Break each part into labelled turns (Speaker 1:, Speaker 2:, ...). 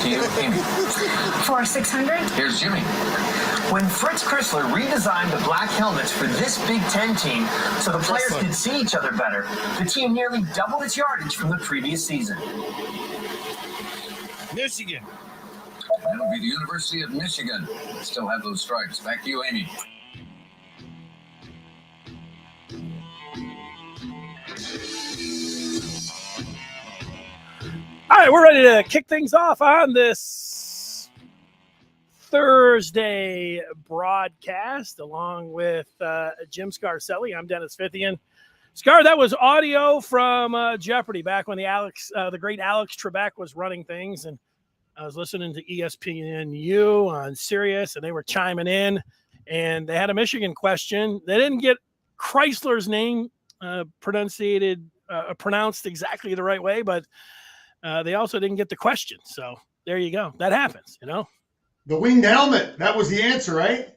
Speaker 1: to you, Amy.
Speaker 2: For 600?
Speaker 1: Here's Jimmy. When Fritz Chrysler redesigned the black helmets for this Big Ten team so the players could see each other better, the team nearly doubled its yardage from the previous season.
Speaker 3: Michigan.
Speaker 4: That'll be the University of Michigan. Still have those stripes. Back to you, Amy.
Speaker 5: All right, we're ready to kick things off on this Thursday broadcast along with Jim Scarcelli. I'm Dennis Fithian. Scar, that was audio from Jeopardy back when the great Alex Trebek was running things, and I was listening to ESPNU on Sirius, and they were chiming in, and they had a Michigan question. They didn't get Chrysler's name pronounced exactly the right way, but they also didn't get the question. So there you go. That happens, you know.
Speaker 3: The winged helmet. That was the answer, right?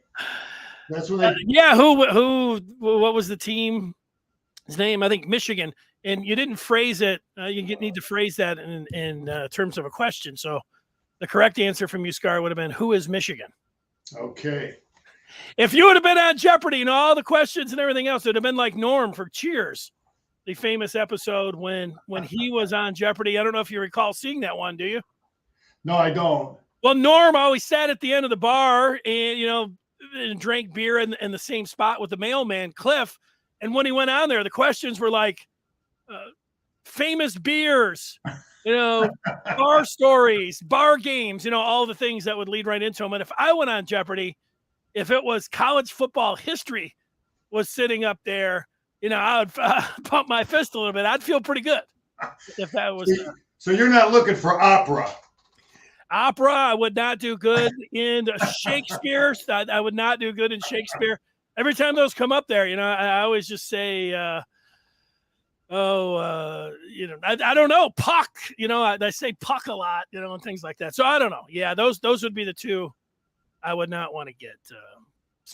Speaker 3: That's what they.
Speaker 5: Yeah. What was the team's name? I think Michigan. And you didn't phrase it. You need to phrase that in terms of a question. So the correct answer from you, Scar, would have been, who is Michigan?
Speaker 3: Okay.
Speaker 5: If you would have been on Jeopardy and all the questions and everything else, it would have been like Norm for Cheers, the famous episode when he was on Jeopardy. I don't know if you recall seeing that one, do you?
Speaker 3: No, I don't.
Speaker 5: Well, Norm always sat at the end of the bar and, and drank beer in the same spot with the mailman, Cliff. And when he went on there, the questions were like famous beers, bar stories, bar games, all the things that would lead right into them. And if I went on Jeopardy, if it was college football history was sitting up there, I would pump my fist a little bit. I'd feel pretty good if that was.
Speaker 3: So you're not looking for opera.
Speaker 5: Opera, I would not do good in Shakespeare. I would not do good in Shakespeare. Every time those come up there, I always just say, I don't know, puck. I say puck a lot, and things like that. So I don't know. Yeah, those would be the two I would not want to get.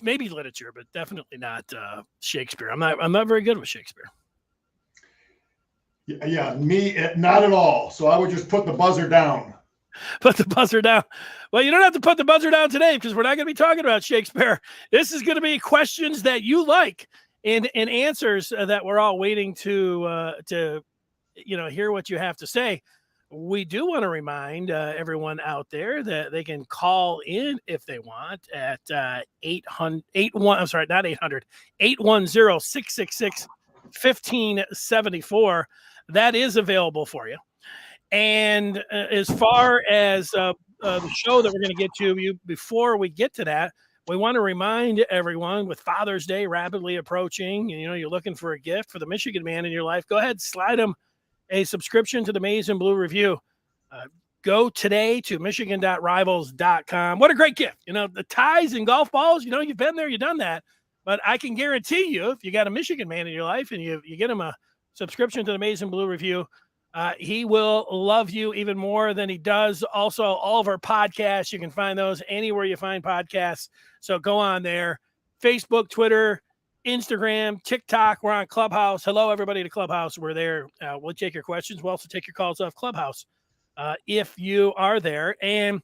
Speaker 5: Maybe literature, but definitely not Shakespeare. I'm not very good with Shakespeare.
Speaker 3: Yeah, me not at all. So I would just put the buzzer down.
Speaker 5: Put the buzzer down. Well, you don't have to put the buzzer down today because we're not going to be talking about Shakespeare. This is going to be questions that you like and answers that we're all waiting to hear what you have to say. We do want to remind everyone out there that they can call in if they want at 810-666-1574. That is available for you. And as far as the show that we're going to get to, before we get to that, we want to remind everyone with Father's Day rapidly approaching, you're looking for a gift for the Michigan man in your life, go ahead, slide them a subscription to the Maize and Blue Review. Go today to michigan.rivals.com. What a great gift. The ties and golf balls, you've been there, you've done that. But I can guarantee you, if you got a Michigan man in your life and you get him a subscription to the Maize and Blue Review, he will love you even more than he does. Also, all of our podcasts, you can find those anywhere you find podcasts. So go on there. Facebook, Twitter, Instagram, TikTok. We're on Clubhouse. Hello, everybody to Clubhouse. We're there. We'll take your questions. We'll also take your calls off Clubhouse if you are there. And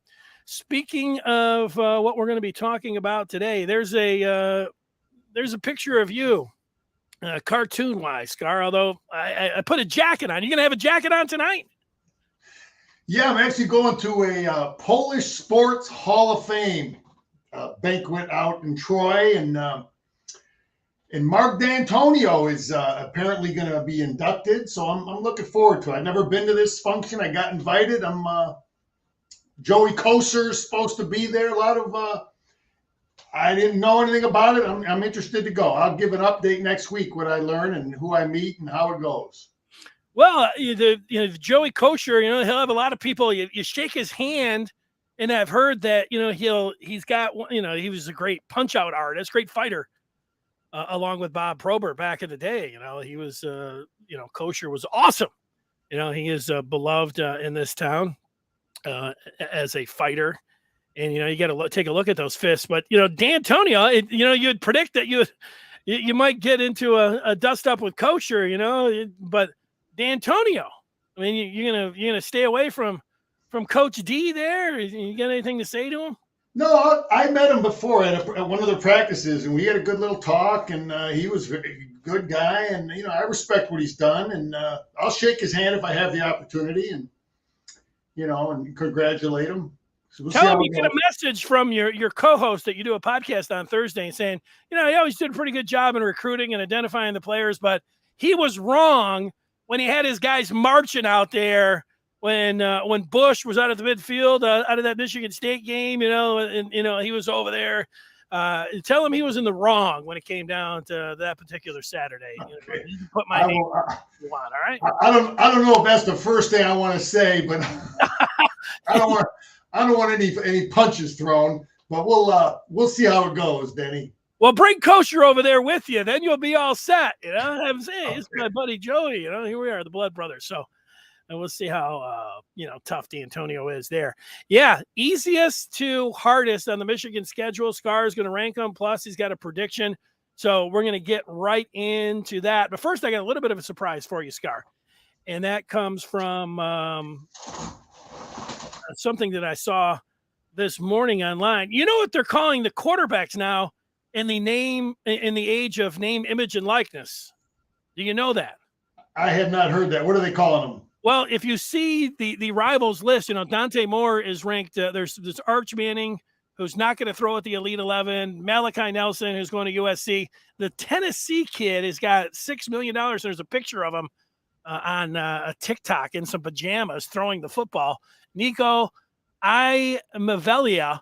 Speaker 5: speaking of what we're going to be talking about today, there's a picture of you, cartoon-wise, Scar, although I put a jacket on. You going to have a jacket on tonight?
Speaker 3: Yeah, I'm actually going to a Polish Sports Hall of Fame banquet out in Troy, and Mark Dantonio is apparently going to be inducted, so I'm looking forward to it. I've never been to this function. I got invited. Joey Kosar is supposed to be there. A lot of I didn't know anything about it. I'm interested to go. I'll give an update next week what I learn and who I meet and how it goes.
Speaker 5: Well, Joey Kosar, he'll have a lot of people. You shake his hand, and I've heard that he's got he was a great punch-out artist, great fighter, along with Bob Probert back in the day. He was Kosar was awesome. He is beloved in this town as a fighter. And, you got to take a look at those fists. But, Dantonio, you'd predict that you might get into a dust-up with Kosar, but Dantonio, I mean, you're gonna stay away from from Coach D there? You got anything to say to him?
Speaker 3: No, I met him before at one of the practices, and we had a good little talk. And he was a good guy, and I respect what he's done, and I'll shake his hand if I have the opportunity, and and congratulate him. So we'll
Speaker 5: Tell him you get a message from your co-host that you do a podcast on Thursday, and saying, he always did a pretty good job in recruiting and identifying the players, but he was wrong when he had his guys marching out there. When Bush was out of the midfield, out of that Michigan State game, and he was over there. Tell him he was in the wrong when it came down to that particular Saturday.
Speaker 3: Okay.
Speaker 5: You can put my name on, all right?
Speaker 3: I don't know if that's the first thing I want to say, but I don't want any punches thrown. But we'll see how it goes, Denny.
Speaker 5: Well, bring Kosher over there with you, then you'll be all set. I'm saying, it's my buddy Joey. Here we are, the Blood Brothers. So. And we'll see how, tough Dantonio is there. Yeah, easiest to hardest on the Michigan schedule. Scar is going to rank him. Plus, he's got a prediction. So we're going to get right into that. But first, I got a little bit of a surprise for you, Scar. And that comes from something that I saw this morning online. You know what they're calling the quarterbacks now in the age of name, image, and likeness? Do you know that?
Speaker 3: I have not heard that. What are they calling them?
Speaker 5: Well, if you see the rivals list, Dante Moore is ranked. There's Arch Manning, who's not going to throw at the Elite 11. Malachi Nelson, who's going to USC. The Tennessee kid has got $6 million. There's a picture of him on a TikTok in some pajamas throwing the football. Nico Iamaleava,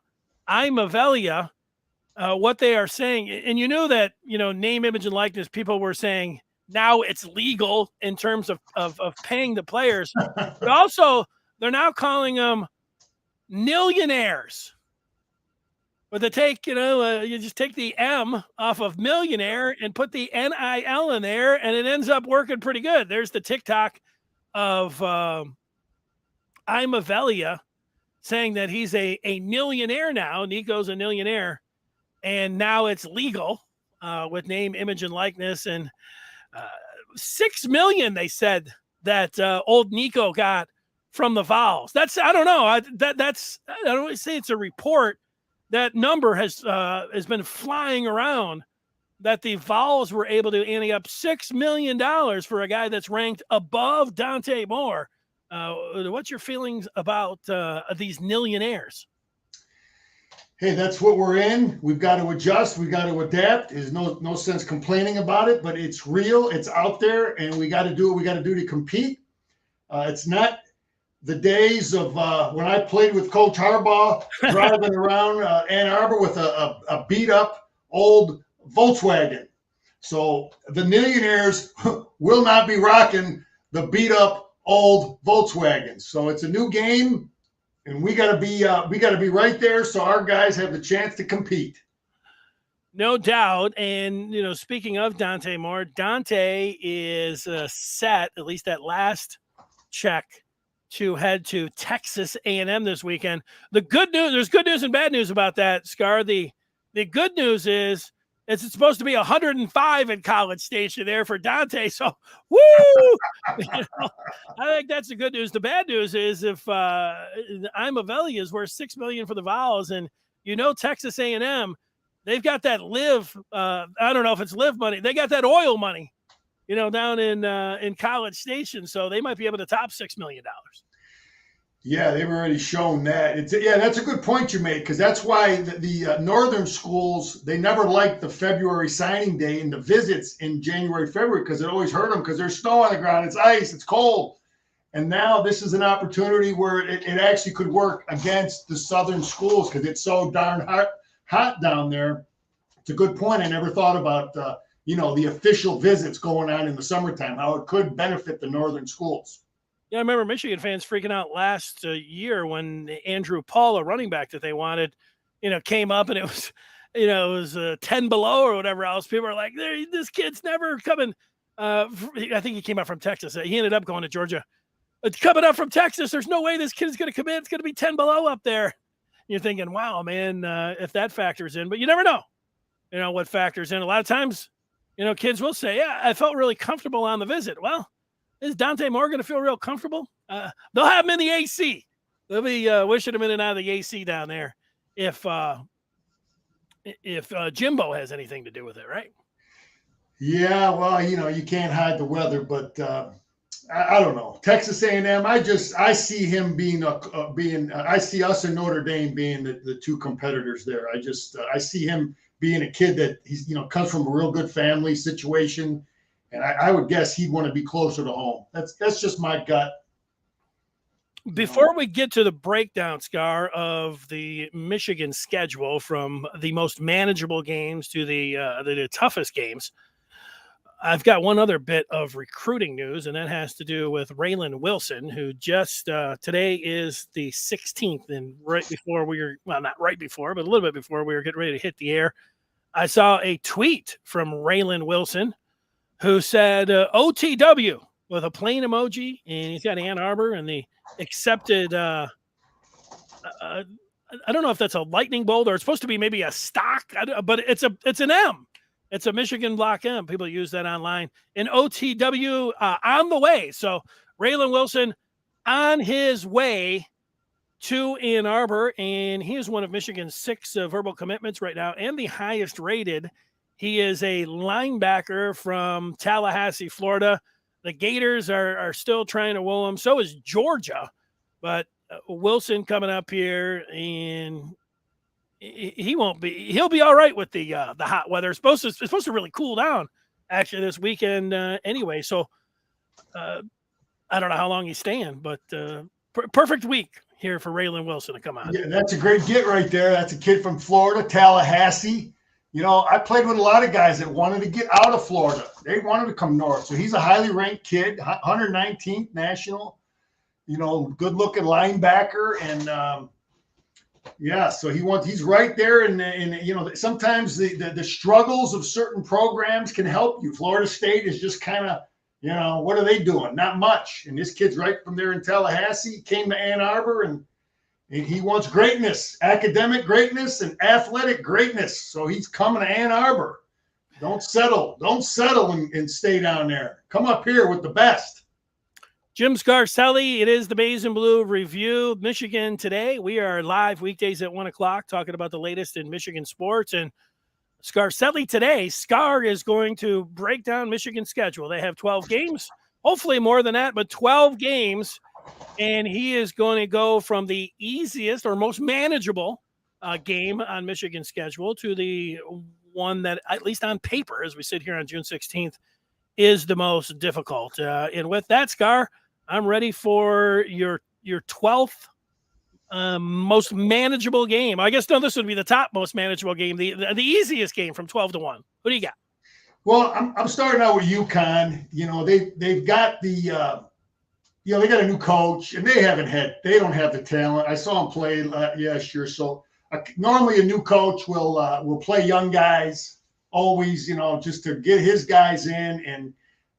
Speaker 5: what they are saying, and that, name, image, and likeness, people were saying, now it's legal in terms of paying the players, but also they're now calling them millionaires. But they take, you just take the M off of millionaire and put the NIL in there, and it ends up working pretty good. There's the TikTok of Iamaleava saying that he's a millionaire now. Nico's a millionaire, and now it's legal with name, image, and likeness, and $6 million, they said that old Nico got from the Vols. That's, I don't know. I don't say it's a report. That number has been flying around that the Vols were able to ante up $6 million for a guy that's ranked above Dante Moore. What's your feelings about these millionaires?
Speaker 3: Hey, that's what we're in. We've got to adjust. We've got to adapt. There's no sense complaining about it, but it's real. It's out there, and we got to do what we got to do to compete. It's not the days of when I played with Coach Harbaugh driving around Ann Arbor with a beat-up old Volkswagen. So the millionaires will not be rocking the beat-up old Volkswagens. So it's a new game. And we got to be right there so our guys have the chance to compete.
Speaker 5: No doubt. And, speaking of Dante Moore, Dante is set, at least at last check, to head to Texas A&M this weekend. The good news, there's good news and bad news about that, Scar. The good news is it's supposed to be 105 in College Station there for Dante. So, woo! I think that's the good news. The bad news is if Iamaleava is worth $6 million for the Vols, and Texas A&M, they've got that live. I don't know if it's live money. They got that oil money, down in College Station. So they might be able to top $6 million.
Speaker 3: Yeah, they've already shown that. That's a good point you made, because that's why the northern schools, they never liked the February signing day and the visits in January, February, because it always hurt them because there's snow on the ground, it's ice, it's cold. And now this is an opportunity where it actually could work against the southern schools because it's so darn hot down there. It's a good point. I never thought about, the official visits going on in the summertime, how it could benefit the northern schools.
Speaker 5: Yeah, I remember Michigan fans freaking out last year when Andrew Paul, a running back that they wanted, came up and it was 10 below or whatever else. People were like, this kid's never coming. I think he came up from Texas. He ended up going to Georgia. It's coming up from Texas. There's no way this kid is going to come in. It's going to be 10 below up there. You're thinking, wow, man, if that factors in. But you never know, what factors in. A lot of times, kids will say, yeah, I felt really comfortable on the visit. Well, is Dante Moore going to feel real comfortable? They'll have him in the AC. We'll be wishing him in and out of the AC down there if Jimbo has anything to do with it, right?
Speaker 3: Yeah, well, you can't hide the weather, but I don't know. Texas A&M, I see him I see us and Notre Dame being the two competitors there. I see him being a kid that he's comes from a real good family situation, and I would guess he'd want to be closer to home. That's just my gut.
Speaker 5: Before we get to the breakdown, Scar, of the Michigan schedule, from the most manageable games to the toughest games, I've got one other bit of recruiting news, and that has to do with Raylan Wilson, who just today is the 16th, and right before not right before, but a little bit before we were getting ready to hit the air, I saw a tweet from Raylan Wilson who said OTW with a plane emoji, and he's got Ann Arbor and the accepted I don't know if that's a lightning bolt or it's supposed to be maybe a stock, but it's an M. It's a Michigan block M. People use that online. And OTW on the way. So Raylan Wilson on his way to Ann Arbor, and he is one of Michigan's 6 verbal commitments right now and the highest rated. He is a linebacker from Tallahassee, Florida. The Gators are still trying to woo him. So is Georgia. But Wilson coming up here, and he'll be all right with the hot weather. It's supposed to really cool down actually this weekend anyway. So I don't know how long he's staying, but perfect week here for Raylan Wilson to come on.
Speaker 3: Yeah, that's a great get right there. That's a kid from Florida, Tallahassee. I played with a lot of guys that wanted to get out of Florida. They wanted to come north. So he's a highly ranked kid, 119th national, good looking linebacker. And so he's right there. And sometimes the struggles of certain programs can help you. Florida State is just kind of, what are they doing? Not much. And this kid's right from there in Tallahassee, came to Ann Arbor, and he wants greatness, academic greatness and athletic greatness. So he's coming to Ann Arbor. Don't settle and stay down there. Come up here with the best.
Speaker 5: Jim Scarcelli, it is the Maize and Blue Review, Michigan Today. We are live weekdays at 1:00 talking about the latest in Michigan sports. And Scarcelli Today, Scar is going to break down Michigan's schedule. They have 12 games, hopefully more than that, but 12 games. And he is going to go from the easiest or most manageable game on Michigan's schedule to the one that, at least on paper, as we sit here on June 16th, is the most difficult. And with that, Scar, I'm ready for your 12th most manageable game. I guess, no, this would be the top most manageable game, the easiest game from 12 to 1. Who do you got?
Speaker 3: Well, I'm starting out with UConn. They've got the they got a new coach, and they don't have the talent. I saw them play last year. So normally a new coach will play young guys always, just to get his guys in. And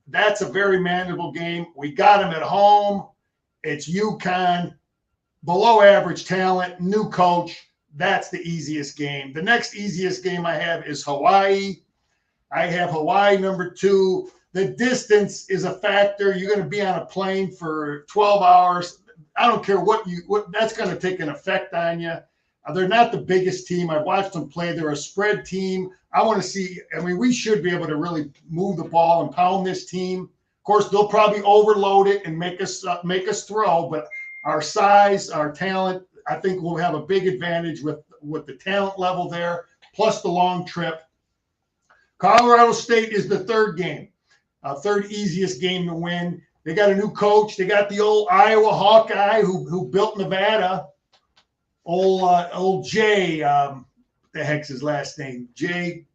Speaker 3: that's a very manageable game. We got them at home. It's UConn, below average talent, new coach. That's the easiest game. The next easiest game I have is Hawaii. I have Hawaii number 2. The distance is a factor. You're going to be on a plane for 12 hours. I don't care what that's going to take an effect on you. They're not the biggest team. I've watched them play. They're a spread team. I want to see. We should be able to really move the ball and pound this team. Of course, they'll probably overload it and make us throw. But our size, our talent, I think we'll have a big advantage with the talent level there, plus the long trip. Colorado State is the third game. Third easiest game to win. They got a new coach. They got the old Iowa Hawkeye who built Nevada. Old Jay. The heck's his last name? Jay.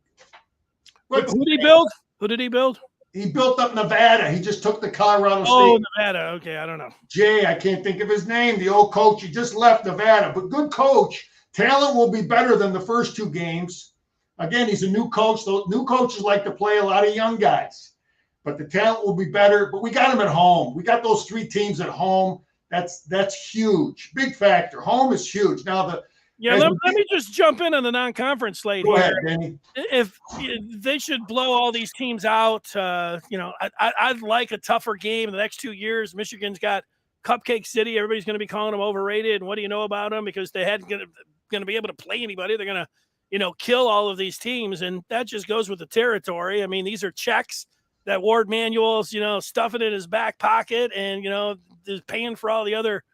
Speaker 5: Who did he build? Who did he build?
Speaker 3: He built up Nevada. He just took the Colorado State.
Speaker 5: Oh, Nevada. Okay, I don't know.
Speaker 3: Jay, I can't think of his name. The old coach. He just left Nevada, but good coach. Talent will be better than the first 2 games. Again, he's a new coach. Those new coaches like to play a lot of young guys. But the talent will be better. But we got them at home. We got those 3 teams at home. That's huge. Big factor. Home is huge. Now let me just jump in on the non-conference slate. Go ahead, Danny.
Speaker 5: If they should blow all these teams out, I'd like a tougher game in the next 2 years. Michigan's got Cupcake City. Everybody's going to be calling them overrated. And what do you know about them? Because they hadn't going to be able to play anybody. They're going to, kill all of these teams. And that just goes with the territory. I mean, these are checks that Ward Manuel's, stuffing in his back pocket and, is paying for all the other.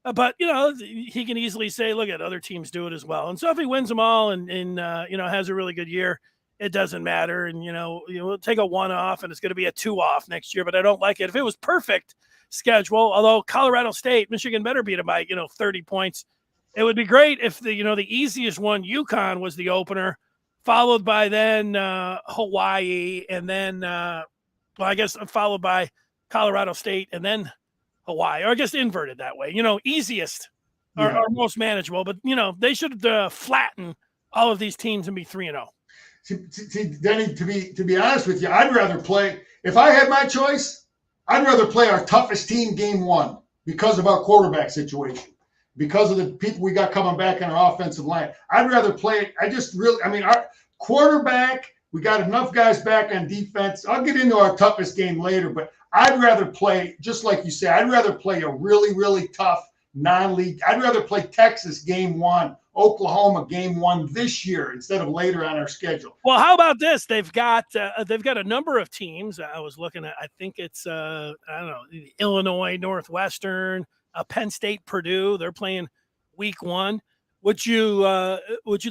Speaker 5: But, he can easily say, look at other teams do it as well. And so if he wins them all and has a really good year, it doesn't matter. And, we'll take a 1 off and it's going to be a 2 off next year. But I don't like it. If it was perfect schedule, although Colorado State, Michigan better beat them by, 30 points. It would be great if the easiest one, UConn, was the opener, followed by then Hawaii, and then, followed by Colorado State, and then Hawaii, or I guess inverted that way. Easiest or most manageable, but they should flatten all of these teams and be 3-0.
Speaker 3: See, Denny, to be honest with you, I'd rather play. If I had my choice, I'd rather play our toughest team game 1 because of our quarterback situation. Because of the people we got coming back in our offensive line. I'd rather play. Our quarterback, we got enough guys back on defense. I'll get into our toughest game later, but I'd rather play, just like you say, I'd rather play a really, really tough non-league. I'd rather play Texas game 1, Oklahoma game 1 this year instead of later on our schedule.
Speaker 5: Well, how about this? They've got a number of teams. I was looking at, I think it's, Illinois, Northwestern, Penn State, Purdue. They're playing week 1. Would you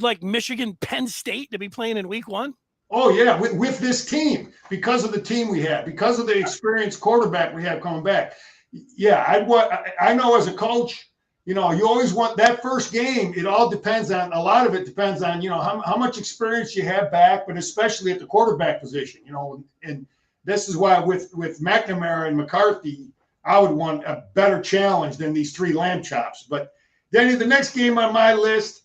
Speaker 5: like Michigan, Penn State to be playing in week 1?
Speaker 3: Oh yeah, with this team, because of the team we have, because of the experienced quarterback we have coming back. Yeah, I know as a coach, you always want that first game. It all depends on, a lot of it depends on, how much experience you have back, but especially at the quarterback position, and this is why with McNamara and McCarthy, I would want a better challenge than these 3 lamb chops. But Denny, the next game on my list,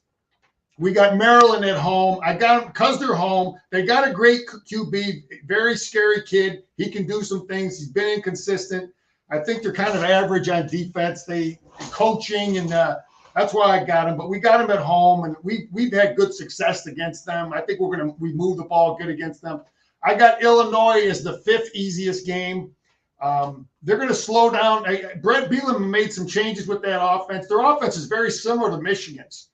Speaker 3: we got Maryland at home. I got them because they're home. They got a great QB, very scary kid. He can do some things. He's been inconsistent. I think they're kind of average on defense. They coaching, and that's why I got him. But we got him at home, and we've had good success against them. I think we move the ball good against them. I got Illinois as the 5th easiest game. They're going to slow down. Brett Bielema made some changes with that offense. Their offense is very similar to Michigan's.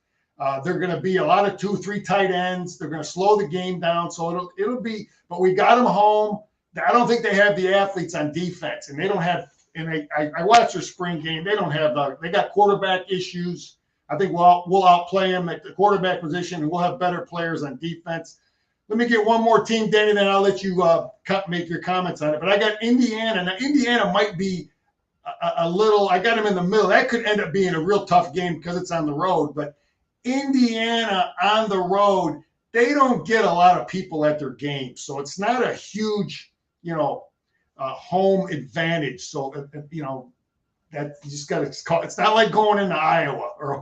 Speaker 3: They're going to be a lot of 2-3 tight ends. They're going to slow the game down. So it'll be, but we got them home. I don't think they have the athletes on defense, and they don't have, and I watched their spring game. They don't have, they make quarterback issues. I think we'll outplay them at the quarterback position, and we'll have better players on defense. Let me get one more team, Danny, then I'll let you make your comments on it. But I got Indiana. Now, Indiana might be a little – I got them in the middle. That could end up being a real tough game because it's on the road. But Indiana on the road, they don't get a lot of people at their games. So it's not a huge, home advantage. So, that you just got to call. It's not like going into Iowa or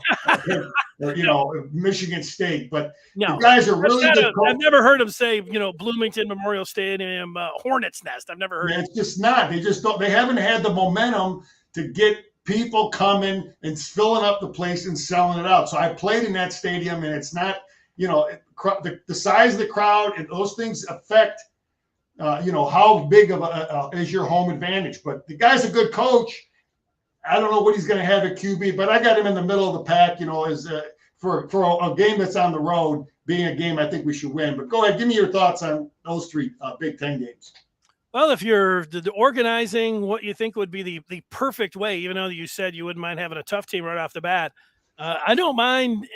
Speaker 3: Michigan State, but
Speaker 5: no,
Speaker 3: the guys are really good.
Speaker 5: I've never heard them say, Bloomington Memorial Stadium, Hornets Nest. I've never heard.
Speaker 3: It's just not. They just don't. They haven't had the momentum to get people coming and filling up the place and selling it out. So I played in that stadium, and it's not, the size of the crowd and those things affect, how big of is your home advantage. But the guy's a good coach. I don't know what he's going to have at QB, but I got him in the middle of the pack, as for a game that's on the road, being a game I think we should win. But go ahead, give me your thoughts on those 3 Big Ten games.
Speaker 5: Well, if you're organizing what you think would be the perfect way, even though you said you wouldn't mind having a tough team right off the bat, I don't mind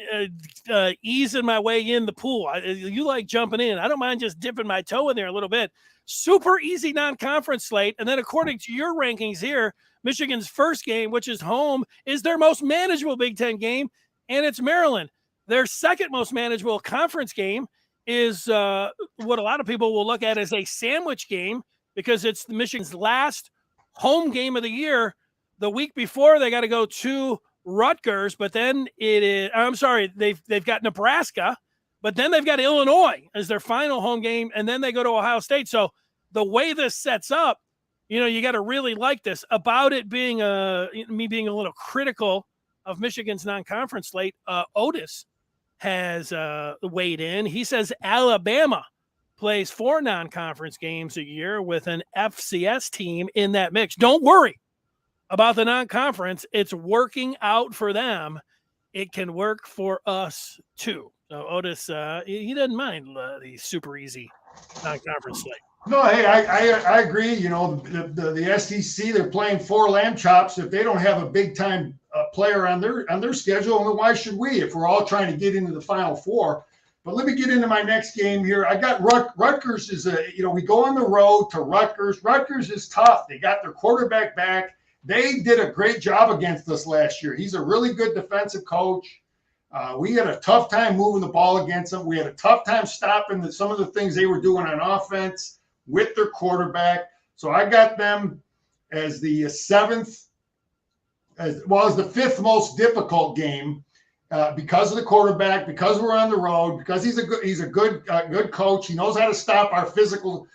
Speaker 5: easing my way in the pool. You like jumping in. I don't mind just dipping my toe in there a little bit. Super easy non-conference slate. And then according to your rankings here, Michigan's first game, which is home, is their most manageable Big Ten game, and it's Maryland. Their second most manageable conference game is what a lot of people will look at as a sandwich game because it's Michigan's last home game of the year. The week before, they got to go to Rutgers, but then they've got Nebraska, but then they've got Illinois as their final home game, and then they go to Ohio State. So the way this sets up, you got to really like this. About it being me being a little critical of Michigan's non-conference slate, Otis has weighed in. He says Alabama plays 4 non-conference games a year with an FCS team in that mix. Don't worry about the non-conference. It's working out for them. It can work for us too. So Otis, he doesn't mind the super easy non-conference slate.
Speaker 3: No, hey, I agree. You know, the SEC, they're playing 4 lamb chops. If they don't have a big time player on their schedule, then why should we? If we're all trying to get into the Final Four. But let me get into my next game here. I got Rutgers is we go on the road to Rutgers. Rutgers is tough. They got their quarterback back. They did a great job against us last year. He's a really good defensive coach. We had a tough time moving the ball against them. We had a tough time stopping some of the things they were doing on offense with their quarterback. So I got them as the 7th, as the 5th most difficult game because of the quarterback, because we're on the road, because he's a good coach. He knows how to stop our physical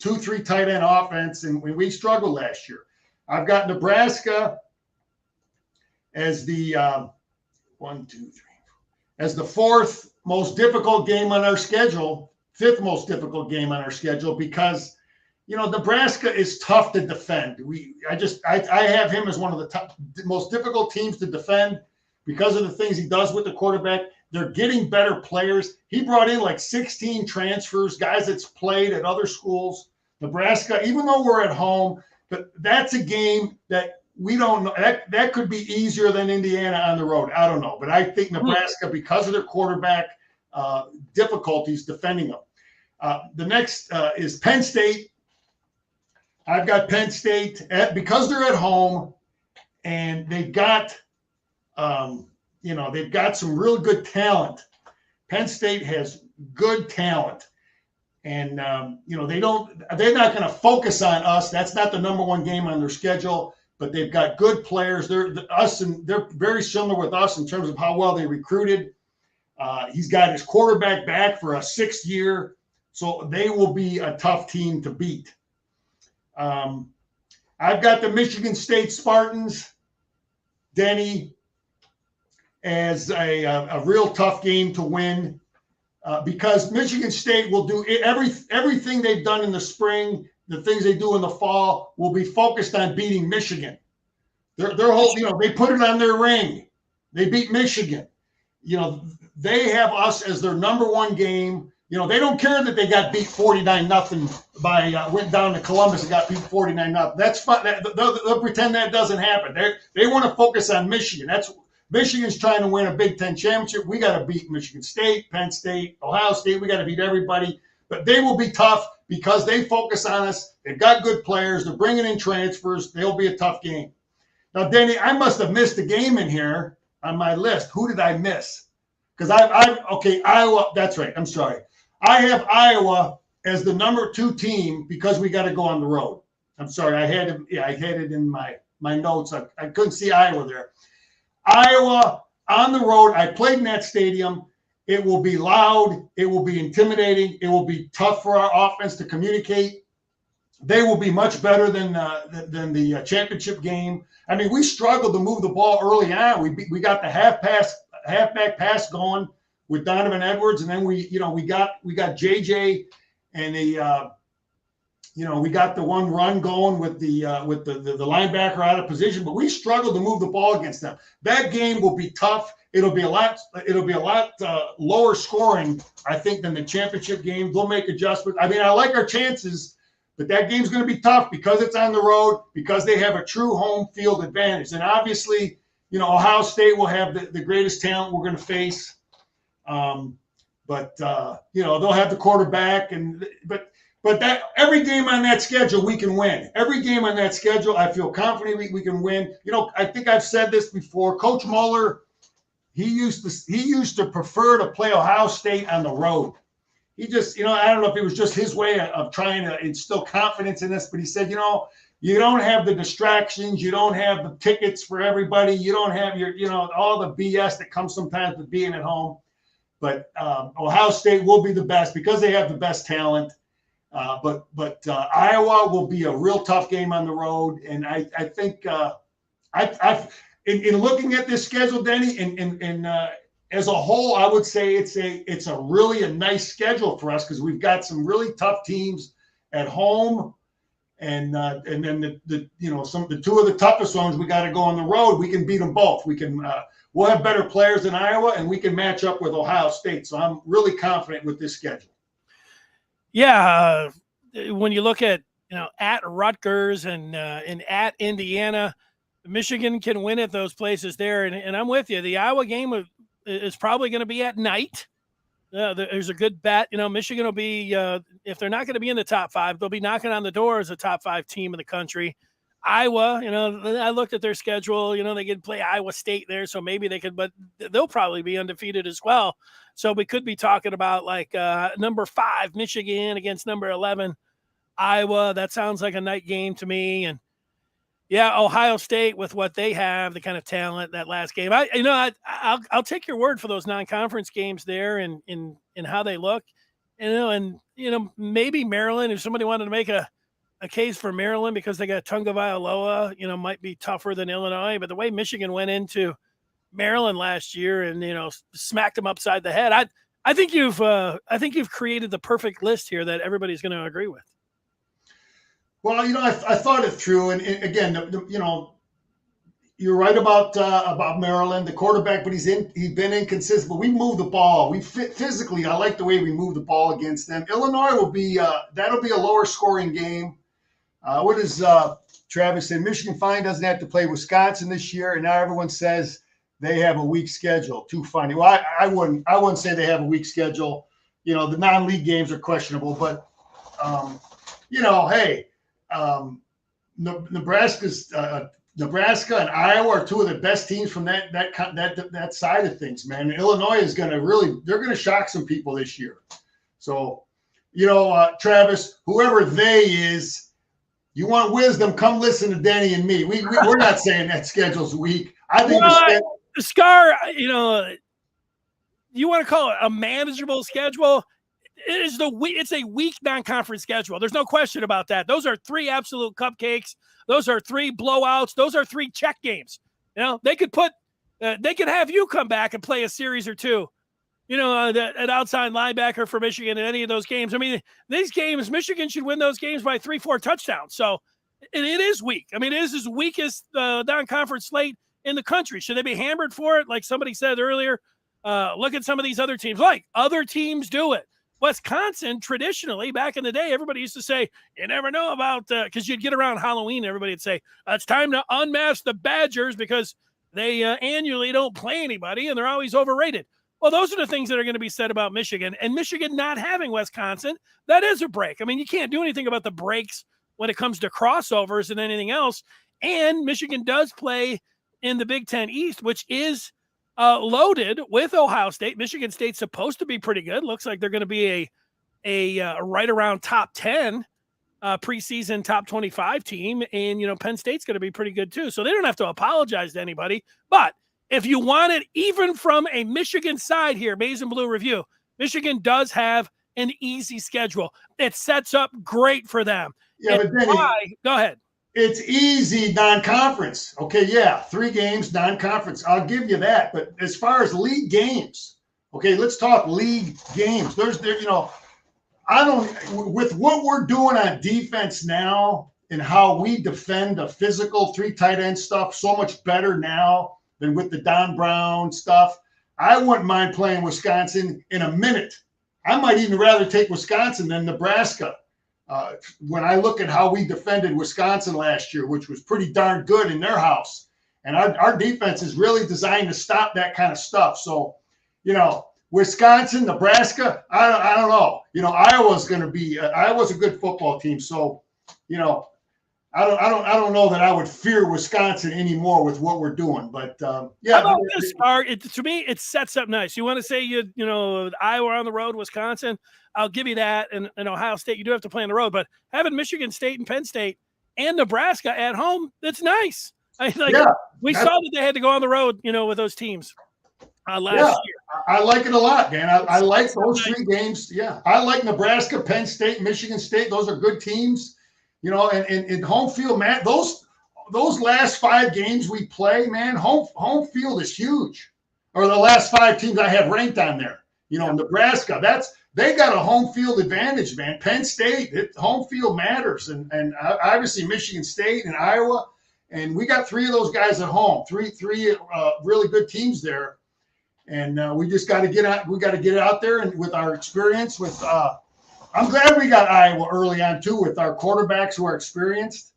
Speaker 3: 2-3 tight end offense, and we struggled last year. I've got Nebraska as the as the 4th most difficult game on our schedule, 5th most difficult game on our schedule, because Nebraska is tough to defend. I have him as one of the most difficult teams to defend because of the things he does with the quarterback. They're getting better players. He brought in like 16 transfers, guys that's played at other schools. Nebraska, even though we're at home, but that's a game that we don't know. That could be easier than Indiana on the road. I don't know. But I think Nebraska, because of their quarterback difficulties defending them. The next is Penn State. I've got Penn State because they're at home and they've got, they've got some real good talent. Penn State has good talent. And, they're not going to focus on us. That's not the number 1 game on their schedule, but they've got good players. They're very similar with us in terms of how well they recruited. He's got his quarterback back for a 6th year, so they will be a tough team to beat. I've got the Michigan State Spartans, Denny, as a real tough game to win. Because Michigan State will do everything they've done in the spring, the things they do in the fall will be focused on beating Michigan. Their whole, they put it on their ring. They beat Michigan. They have us as their number 1 game. They don't care that they got beat 49-0 went down to Columbus and got beat 49-0. That's fun. They'll pretend that doesn't happen. They want to focus on Michigan. Michigan's trying to win a Big Ten championship. We got to beat Michigan State, Penn State, Ohio State. We got to beat everybody. But they will be tough because they focus on us. They've got good players. They're bringing in transfers. They'll be a tough game. Now, Danny, I must have missed a game in here on my list. Who did I miss? Because Iowa. That's right. I'm sorry. I have Iowa as the number 2 team because we got to go on the road. I'm sorry. I had it in my notes. I couldn't see Iowa there. Iowa on the road. I played in that stadium. It will be loud. It will be intimidating. It will be tough for our offense to communicate. They will be much better than the championship game. I mean, we struggled to move the ball early on. We got the halfback pass going with Donovan Edwards, and then we got JJ, and we got the one run going with the linebacker out of position, but we struggled to move the ball against them. That game will be tough. It'll be a lot lower scoring, I think, than the championship game. They'll make adjustments. I mean, I like our chances, but that game's going to be tough because it's on the road, because they have a true home field advantage. And obviously, Ohio State will have the greatest talent we're going to face. But they'll have the quarterback, but that every game on that schedule we can win. Every game on that schedule, I feel confident we can win. I think I've said this before. Coach Mueller, he used to prefer to play Ohio State on the road. He just, I don't know if it was just his way of trying to instill confidence in us, but he said, you don't have the distractions, you don't have the tickets for everybody, you don't have your, all the BS that comes sometimes with being at home. But Ohio State will be the best because they have the best talent. But Iowa will be a real tough game on the road, and I think in looking at this schedule, Denny, and as a whole, I would say it's a really nice schedule for us because we've got some really tough teams at home, and then the two of the toughest ones we got to go on the road. We can beat them both. We can we'll have better players than Iowa, and we can match up with Ohio State. So I'm really confident with this schedule.
Speaker 5: Yeah, when you look at at Rutgers and at Indiana, Michigan can win at those places there, and I'm with you. The Iowa game is probably going to be at night. There's a good bet. Michigan will be, if they're not going to be in the top 5, they'll be knocking on the door as a top 5 team in the country. Iowa, I looked at their schedule. They could play Iowa State there, so maybe they could, but they'll probably be undefeated as well. So we could be talking about like number 5 Michigan against number 11 Iowa. That sounds like a night game to me. And yeah, Ohio State with what they have, the kind of talent that last game. I'll take your word for those non-conference games there and how they look. Maybe Maryland, if somebody wanted to make a case for Maryland because they got Tagovailoa, might be tougher than Illinois. But the way Michigan went into Maryland last year and smacked them upside the head, I think you've created the perfect list here that everybody's going to agree with.
Speaker 3: Well, I thought it through, and again, you're right about Maryland, the quarterback, but he's been inconsistent. But we move the ball. We physically, I like the way we move the ball against them. Illinois will be that'll be a lower scoring game. What does Travis say? Michigan finally doesn't have to play Wisconsin this year, and now everyone says they have a weak schedule. Too funny. Well, I wouldn't say they have a weak schedule. The non-league games are questionable, but hey. Nebraska and Iowa are two of the best teams from that side of things, man. And Illinois is they're going to shock some people this year. So, Travis, whoever they is, you want wisdom, come listen to Denny and me. We're not saying that schedule's weak. I think
Speaker 5: Scar, you want to call it a manageable schedule? It's a weak non-conference schedule. There's no question about that. Those are 3 absolute cupcakes. Those are 3 blowouts. Those are 3 check games. They could have you come back and play a series or 2. An outside linebacker for Michigan in any of those games. I mean, these games, Michigan should win those games by 3-4 touchdowns. So it is weak. I mean, it is as weak as the non-conference slate in the country. Should they be hammered for it? Like somebody said earlier, look at some of these other teams. Like other teams do it. Wisconsin, traditionally, back in the day, everybody used to say, you never know about, because you'd get around Halloween, everybody would say, it's time to unmask the Badgers because they annually don't play anybody and they're always overrated. Well, those are the things that are going to be said about Michigan. And Michigan not having Wisconsin, that is a break. I mean, you can't do anything about the breaks when it comes to crossovers and anything else. And Michigan does play in the Big Ten East, which is loaded with Ohio State. Michigan State's supposed to be pretty good. Looks like they're going to be a right around top 10 preseason top 25 team. And, Penn State's going to be pretty good too. So they don't have to apologize to anybody. But if you want it, even from a Michigan side here, Maize and Blue Review, Michigan does have an easy schedule. It sets up great for them.
Speaker 3: Yeah, but Denny,
Speaker 5: go ahead.
Speaker 3: It's easy non-conference. Okay, yeah, 3 games non-conference. I'll give you that. But as far as league games, okay, let's talk league games. I don't, with what we're doing on defense now and how we defend the physical 3 tight end stuff so much better now than with the Don Brown stuff. I wouldn't mind playing Wisconsin in a minute. I might even rather take Wisconsin than Nebraska. When I look at how we defended Wisconsin last year, which was pretty darn good in their house, and our defense is really designed to stop that kind of stuff. So, Wisconsin, Nebraska, I don't know. Iowa's going to be Iowa's a good football team. So, I don't know that I would fear Wisconsin anymore with what we're doing. But yeah,
Speaker 5: how about this, Scar? To me, it sets up nice. You want to say Iowa on the road, Wisconsin. I'll give you that. And Ohio State, you do have to play on the road, but having Michigan State and Penn State and Nebraska at home, that's nice. We saw that they had to go on the road, with those teams last year.
Speaker 3: I like it a lot, man. I like those 3 games. Yeah, I like Nebraska, Penn State, Michigan State. Those are good teams. And home field, man. Those last 5 games we play, man. Home field is huge. Or the last 5 teams I have ranked on there. Nebraska, they got a home field advantage, man. Penn State, home field matters, and obviously Michigan State and Iowa, and we got 3 of those guys at home. Three really good teams there, and we just got to get out. We got to get out there, and with our experience, I'm glad we got Iowa early on too, with our quarterbacks who are experienced.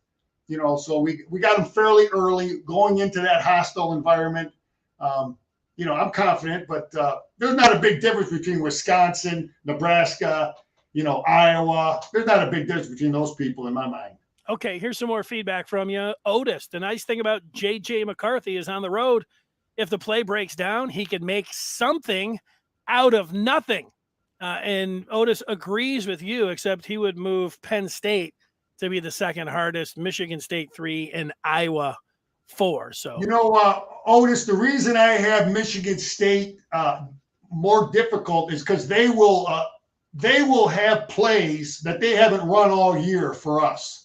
Speaker 3: So we got them fairly early going into that hostile environment. I'm confident, but there's not a big difference between Wisconsin, Nebraska, Iowa. There's not a big difference between those people in my mind.
Speaker 5: Okay, here's some more feedback from you. Otis, the nice thing about J.J. McCarthy is on the road. If the play breaks down, he can make something out of nothing. And Otis agrees with you, except he would move Penn State to be the second hardest, Michigan State 3, and Iowa 4. So
Speaker 3: Otis, the reason I have Michigan State more difficult is because they will have plays that they haven't run all year for us.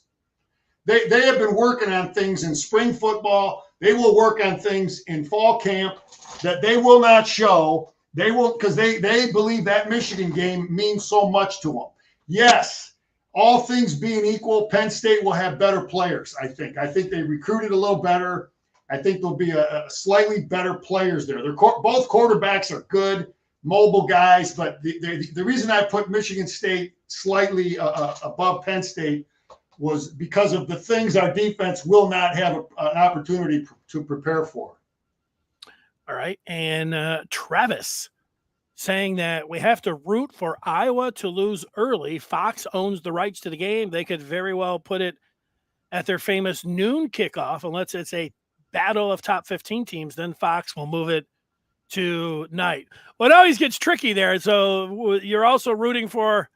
Speaker 3: They have been working on things in spring football. They will work on things in fall camp that they will not show. They will, because they believe that Michigan game means so much to them. Yes, all things being equal, Penn State will have better players, I think. I think they recruited a little better. I think there'll be a slightly better players there. Both quarterbacks are good, mobile guys, but the reason I put Michigan State slightly above Penn State was because of the things our defense will not have an opportunity to prepare for.
Speaker 5: All right. And Travis saying that we have to root for Iowa to lose early. Fox owns the rights to the game. They could very well put it at their famous noon kickoff, unless it's a battle of top 15 teams, then Fox will move it to night. Well, it always gets tricky there. So you're also rooting for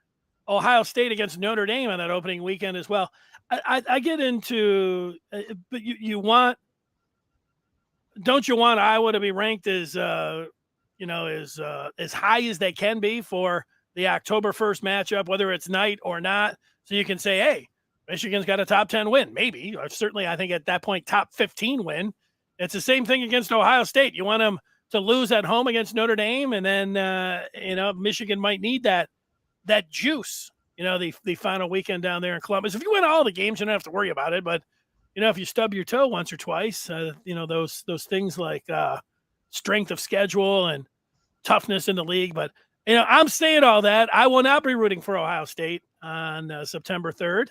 Speaker 5: Ohio State against Notre Dame on that opening weekend as well. I get into, but don't you want Iowa to be ranked as high as they can be for the October 1st matchup, whether it's night or not, so you can say, hey, Michigan's got a top 10 win, maybe, or certainly I think at that point, top 15 win. It's the same thing against Ohio State. You want them to lose at home against Notre Dame, and then, Michigan might need that juice, the final weekend down there in Columbus. If you win all the games, you don't have to worry about it. But, if you stub your toe once or twice, those things like strength of schedule and toughness in the league. But, I'm saying all that. I will not be rooting for Ohio State on September 3rd.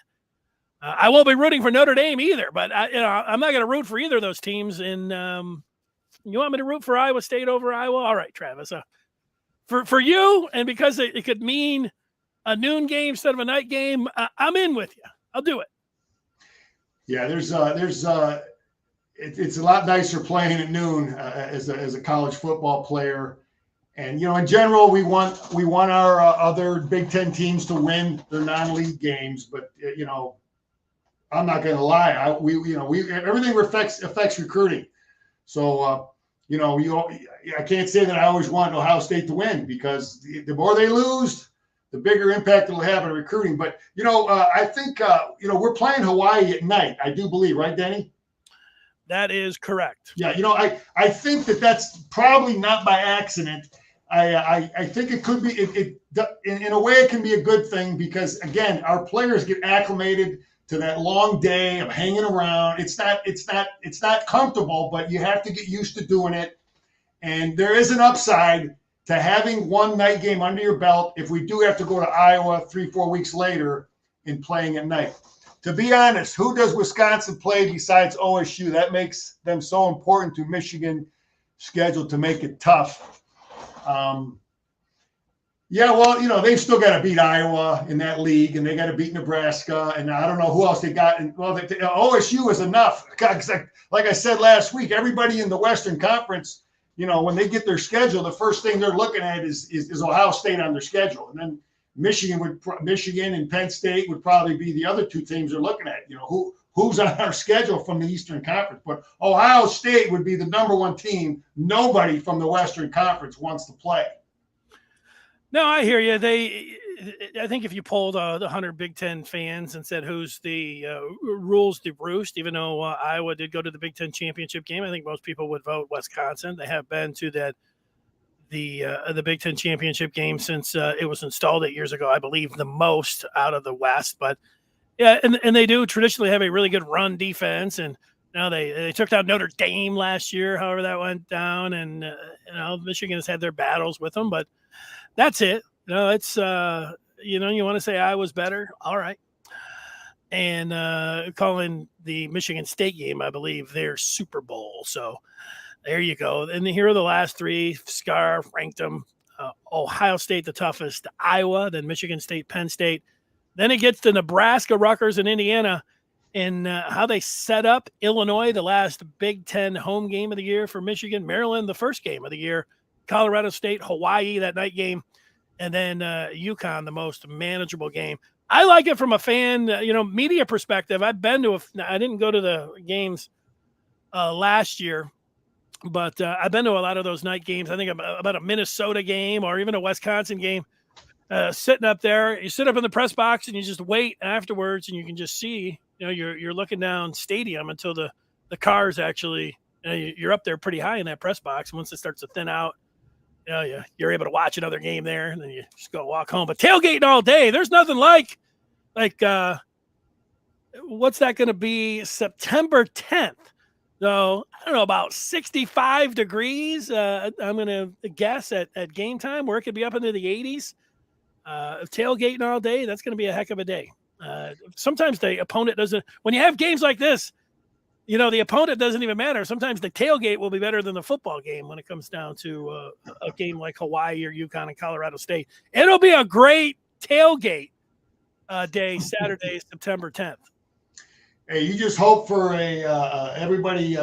Speaker 5: I won't be rooting for Notre Dame either, but I'm not going to root for either of those teams. And you want me to root for Iowa State over Iowa? All right, Travis. For you, and because it could mean a noon game instead of a night game, I'm in with you. I'll do it.
Speaker 3: Yeah, it's a lot nicer playing at noon as a college football player. And, in general, we want our other Big Ten teams to win their non-league games, but I'm not going to lie. Everything affects recruiting. So, I can't say that I always want Ohio State to win, because the more they lose, the bigger impact it'll have on recruiting. But, I think, we're playing Hawaii at night, I do believe, right, Denny?
Speaker 5: That is correct.
Speaker 3: Yeah, I think that's probably not by accident. I think it could be, in a way, it can be a good thing, because, again, our players get acclimated to that long day of hanging around. It's not comfortable, but you have to get used to doing it. And there is an upside to having one night game under your belt if we do have to go to Iowa 3-4 weeks later and playing at night. To be honest, who does Wisconsin play besides OSU? That makes them so important to Michigan schedule to make it tough. They've still got to beat Iowa in that league, and they got to beat Nebraska, and I don't know who else they got. OSU is enough. Like I said last week, everybody in the Western Conference, when they get their schedule, the first thing they're looking at is Ohio State on their schedule, and then Michigan and Penn State would probably be the other two teams they're looking at. Who's on our schedule from the Eastern Conference? But Ohio State would be the number one team. Nobody from the Western Conference wants to play.
Speaker 5: No, I hear you. I think if you polled the 100 Big Ten fans and said who's the rules the roost, even though Iowa did go to the Big Ten championship game, I think most people would vote Wisconsin. They have been to the Big Ten championship game since it was installed 8 years ago. I believe the most out of the West, but yeah, and they do traditionally have a really good run defense, and now they took down Notre Dame last year. However, that went down, and Michigan has had their battles with them, but that's it. It's you want to say Iowa's better, all right. And calling the Michigan State game, I believe, their Super Bowl. So there you go. And here are the last three. Scar ranked them. Ohio State the toughest, Iowa, then Michigan State, Penn State. Then it gets to Nebraska, Rutgers, and Indiana. And how they set up Illinois, the last Big Ten home game of the year for Michigan. Maryland, the first game of the year. Colorado State, Hawaii, that night game. And then UConn, the most manageable game. I like it from a fan, media perspective. I didn't go to the games last year, but I've been to a lot of those night games. I think about a Minnesota game or even a Wisconsin game. Sitting up there, you sit up in the press box and you just wait afterwards, and you can just see, you're looking down stadium until the cars actually, you're up there pretty high in that press box. Once it starts to thin out, you're able to watch another game there, and then you just go walk home. But tailgating all day, there's nothing like what's that going to be? September 10th. So I don't know, about 65 degrees. I'm going to guess at game time, where it could be up into the 80s. Tailgating all day, that's going to be a heck of a day. Sometimes the opponent doesn't. When you have games like this, the opponent doesn't even matter. Sometimes the tailgate will be better than the football game when it comes down to a game like Hawaii or UConn and Colorado State. It'll be a great tailgate day, Saturday, September 10th.
Speaker 3: Hey, you just hope for everybody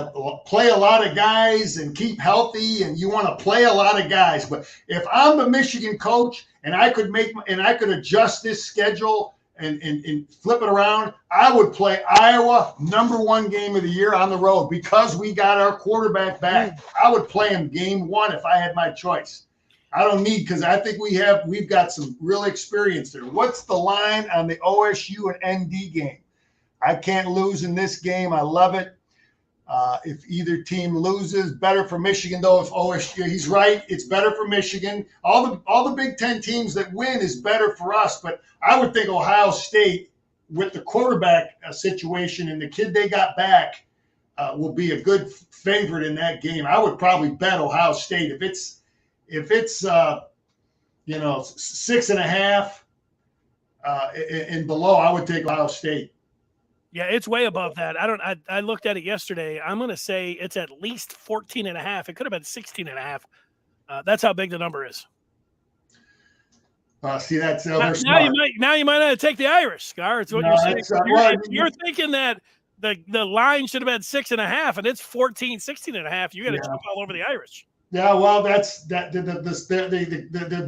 Speaker 3: play a lot of guys and keep healthy, and you want to play a lot of guys. But if I'm the Michigan coach and I could adjust this schedule and flip it around, I would play Iowa #1 game of the year on the road because we got our quarterback back. I would play him game 1 if I had my choice. I don't need, because I think we've got some real experience there. What's the line on the OSU and ND game? I can't lose in this game. I love it. If either team loses, better for Michigan, though. If OSU, he's right, it's better for Michigan. All the Big Ten teams that win is better for us. But I would think Ohio State, with the quarterback situation and the kid they got back, will be a good favorite in that game. I would probably bet Ohio State if it's 6.5 and below. I would take Ohio State.
Speaker 5: Yeah, it's way above that. I looked at it yesterday. I'm going to say it's at least 14.5. It could have been 16.5. That's how big the number is.
Speaker 3: See, that's
Speaker 5: now you might not take the Irish, Scar. It's what you're saying. You're thinking that the line should have been 6.5, and it's 14, 16.5. You got to jump all over the Irish.
Speaker 3: Yeah, well, the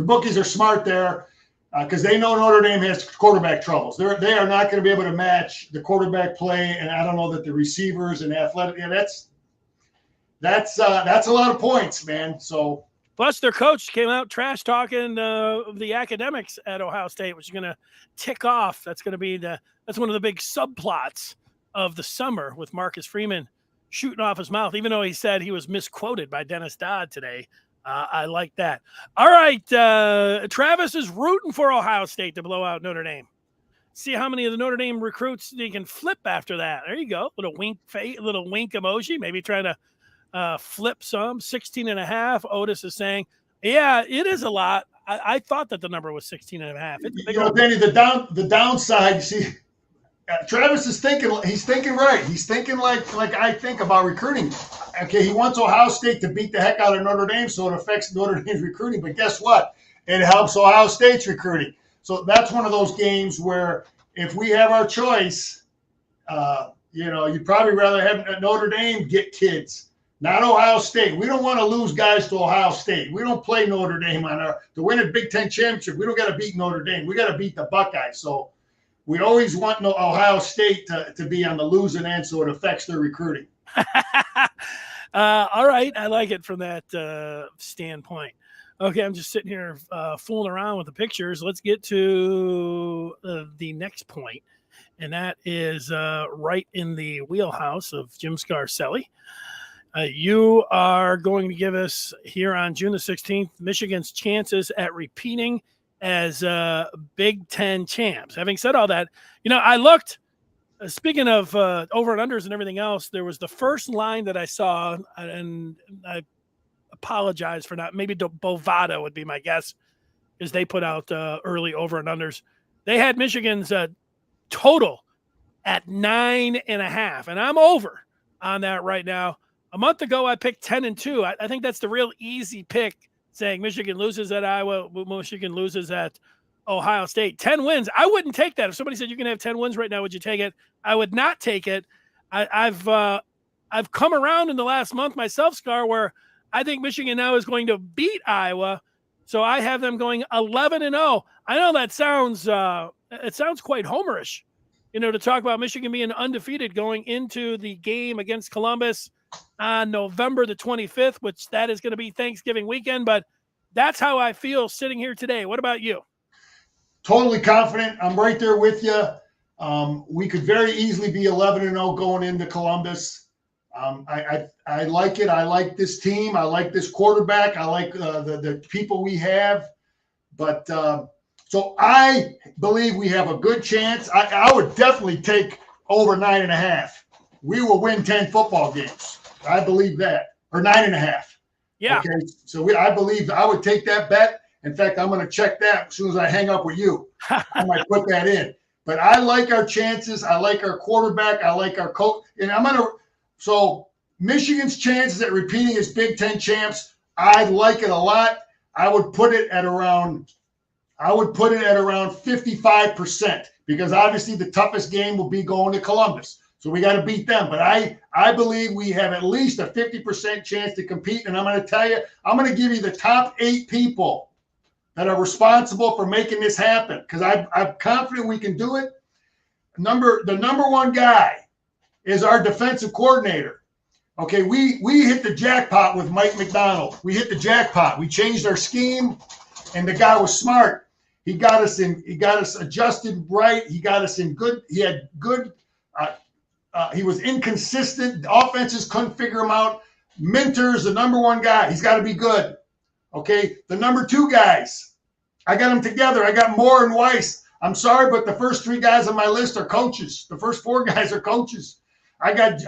Speaker 3: bookies are smart there. Because they know Notre Dame has quarterback troubles. They are not going to be able to match the quarterback play, and I don't know that the receivers and athletic. Yeah, that's a lot of points, man. So
Speaker 5: plus their coach came out trash talking the academics at Ohio State, which is going to tick off. That's going to be that's one of the big subplots of the summer with Marcus Freeman shooting off his mouth, even though he said he was misquoted by Dennis Dodd today. I like that. All right. Travis is rooting for Ohio State to blow out Notre Dame. See how many of the Notre Dame recruits they can flip after that. There you go. Little wink emoji. Maybe trying to flip some. 16.5. Otis is saying, yeah, it is a lot. I thought that the number was 16.5. It's a big
Speaker 3: Danny, the downside, you see, Travis is thinking. He's thinking right. He's thinking like I think about recruiting. Okay, he wants Ohio State to beat the heck out of Notre Dame, so it affects Notre Dame's recruiting. But guess what? It helps Ohio State's recruiting. So that's one of those games where if we have our choice, you'd probably rather have Notre Dame get kids, not Ohio State. We don't want to lose guys to Ohio State. We don't play Notre Dame to win a Big Ten championship. We don't got to beat Notre Dame. We got to beat the Buckeyes. So we always want Ohio State to be on the losing end, so it affects their recruiting.
Speaker 5: All right. I like it from that standpoint. Okay, I'm just sitting here fooling around with the pictures. Let's get to the next point, and that is right in the wheelhouse of Jim Scarcelli. You are going to give us here on June the 16th, Michigan's chances at repeating as Big Ten champs. Having said all that, I looked, speaking of over and unders and everything else, there was the first line that I saw, and I apologize for not, maybe Bovada would be my guess, because they put out early over and unders. They had Michigan's total at 9.5, and I'm over on that right now. A month ago, I picked 10-2. I think that's the real easy pick, saying Michigan loses at Iowa, Michigan loses at Ohio State. 10 wins. I wouldn't take that. If somebody said you can have 10 wins right now, would you take it? I would not take it. I've come around in the last month myself, Scar, where I think Michigan now is going to beat Iowa. So I have them going 11-0. I know that sounds it sounds quite homerish, to talk about Michigan being undefeated going into the game against Columbus on November the 25th, which that is going to be Thanksgiving weekend. But that's how I feel sitting here today. What about you?
Speaker 3: Totally confident. I'm right there with you. We could very easily be 11-0 going into Columbus. I like it. I like this team. I like this quarterback. I like the people we have. But so I believe we have a good chance. I would definitely take over 9.5. We will win 10 football games. I believe that, or 9.5.
Speaker 5: Yeah.
Speaker 3: Okay. So I believe I would take that bet. In fact, I'm going to check that as soon as I hang up with you. I might put that in. But I like our chances. I like our quarterback. I like our coach. And so Michigan's chances at repeating as Big Ten champs, I like it a lot. I would put it at around 55%, because obviously the toughest game will be going to Columbus. So we got to beat them. But I believe we have at least a 50% chance to compete. And I'm going to tell you, I'm going to give you the top 8 people that are responsible for making this happen, because I'm confident we can do it. The number one guy is our defensive coordinator. Okay, we hit the jackpot with Mike McDonald. We hit the jackpot. We changed our scheme, and the guy was smart. He got us adjusted right. He got us in good. He had good. He was inconsistent. Offenses couldn't figure him out. Minter's the number one guy. He's got to be good. Okay, the number 2 guys, I got them together. I got Moore and Weiss. I'm sorry, but the first 3 guys on my list are coaches. The first 4 guys are coaches. I got